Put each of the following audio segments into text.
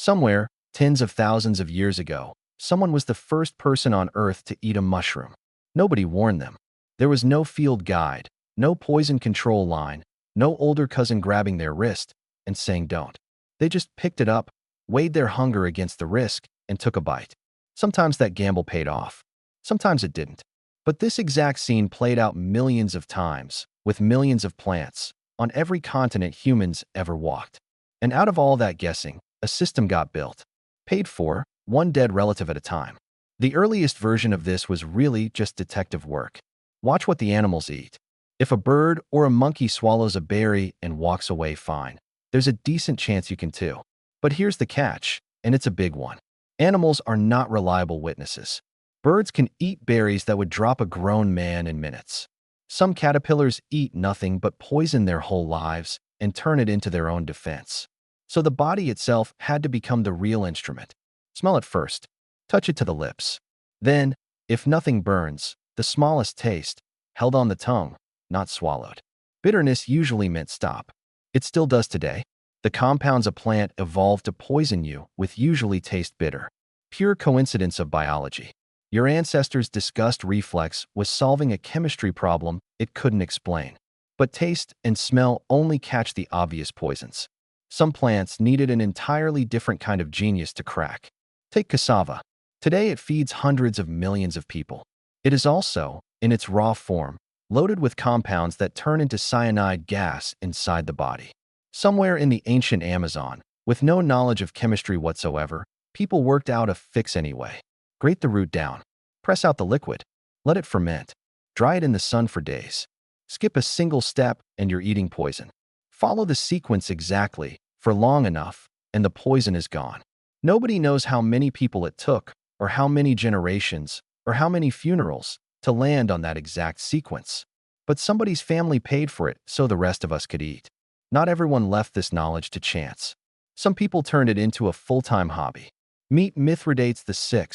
Somewhere, tens of thousands of years ago, someone was the first person on Earth to eat a mushroom. Nobody warned them. There was no field guide, no poison control line, no older cousin grabbing their wrist and saying don't. They just picked it up, weighed their hunger against the risk, and took a bite. Sometimes that gamble paid off. Sometimes it didn't. But this exact scene played out millions of times, with millions of plants, on every continent humans ever walked. And out of all that guessing, a system got built. Paid for, one dead relative at a time. The earliest version of this was really just detective work. Watch what the animals eat. If a bird or a monkey swallows a berry and walks away fine, there's a decent chance you can too. But here's the catch, and it's a big one. Animals are not reliable witnesses. Birds can eat berries that would drop a grown man in minutes. Some caterpillars eat nothing but poison their whole lives and turn it into their own defense. So the body itself had to become the real instrument. Smell it first. Touch it to the lips. Then, if nothing burns, the smallest taste, held on the tongue, not swallowed. Bitterness usually meant stop. It still does today. The compounds a plant evolved to poison you with usually taste bitter. Pure coincidence of biology. Your ancestors' disgust reflex was solving a chemistry problem it couldn't explain. But taste and smell only catch the obvious poisons. Some plants needed an entirely different kind of genius to crack. Take cassava. Today it feeds hundreds of millions of people. It is also, in its raw form, loaded with compounds that turn into cyanide gas inside the body. Somewhere in the ancient Amazon, with no knowledge of chemistry whatsoever, people worked out a fix anyway. Grate the root down. Press out the liquid. Let it ferment. Dry it in the sun for days. Skip a single step and you're eating poison. Follow the sequence exactly, for long enough, and the poison is gone. Nobody knows how many people it took, or how many generations, or how many funerals, to land on that exact sequence. But somebody's family paid for it so the rest of us could eat. Not everyone left this knowledge to chance. Some people turned it into a full-time hobby. Meet Mithridates VI,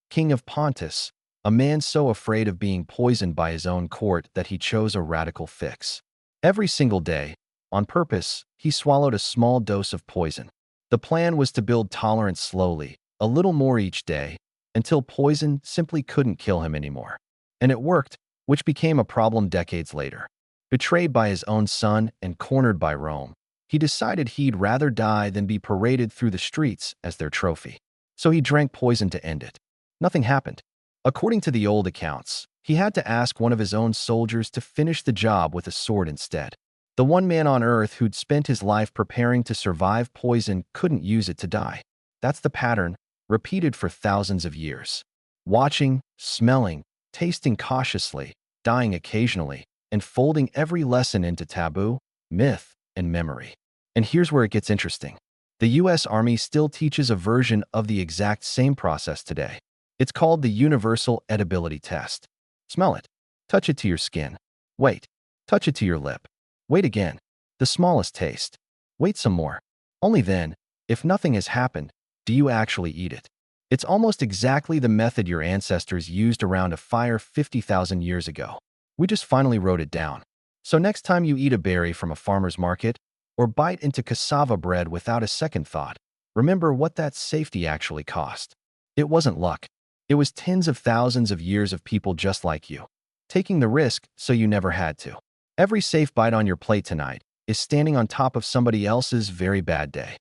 king of Pontus, a man so afraid of being poisoned by his own court that he chose a radical fix. Every single day, on purpose, he swallowed a small dose of poison. The plan was to build tolerance slowly, a little more each day, until poison simply couldn't kill him anymore. And it worked, which became a problem decades later. Betrayed by his own son and cornered by Rome, he decided he'd rather die than be paraded through the streets as their trophy. So he drank poison to end it. Nothing happened. According to the old accounts, he had to ask one of his own soldiers to finish the job with a sword instead. The one man on Earth who'd spent his life preparing to survive poison couldn't use it to die. That's the pattern, repeated for thousands of years. Watching, smelling, tasting cautiously, dying occasionally, and folding every lesson into taboo, myth, and memory. And here's where it gets interesting. The US Army still teaches a version of the exact same process today. It's called the Universal Edibility Test. Smell it. Touch it to your skin. Wait. Touch it to your lip. Wait again. The smallest taste. Wait some more. Only then, if nothing has happened, do you actually eat it. It's almost exactly the method your ancestors used around a fire 50,000 years ago. We just finally wrote it down. So next time you eat a berry from a farmer's market, or bite into cassava bread without a second thought, remember what that safety actually cost. It wasn't luck. It was tens of thousands of years of people just like you, taking the risk so you never had to. Every safe bite on your plate tonight is standing on top of somebody else's very bad day.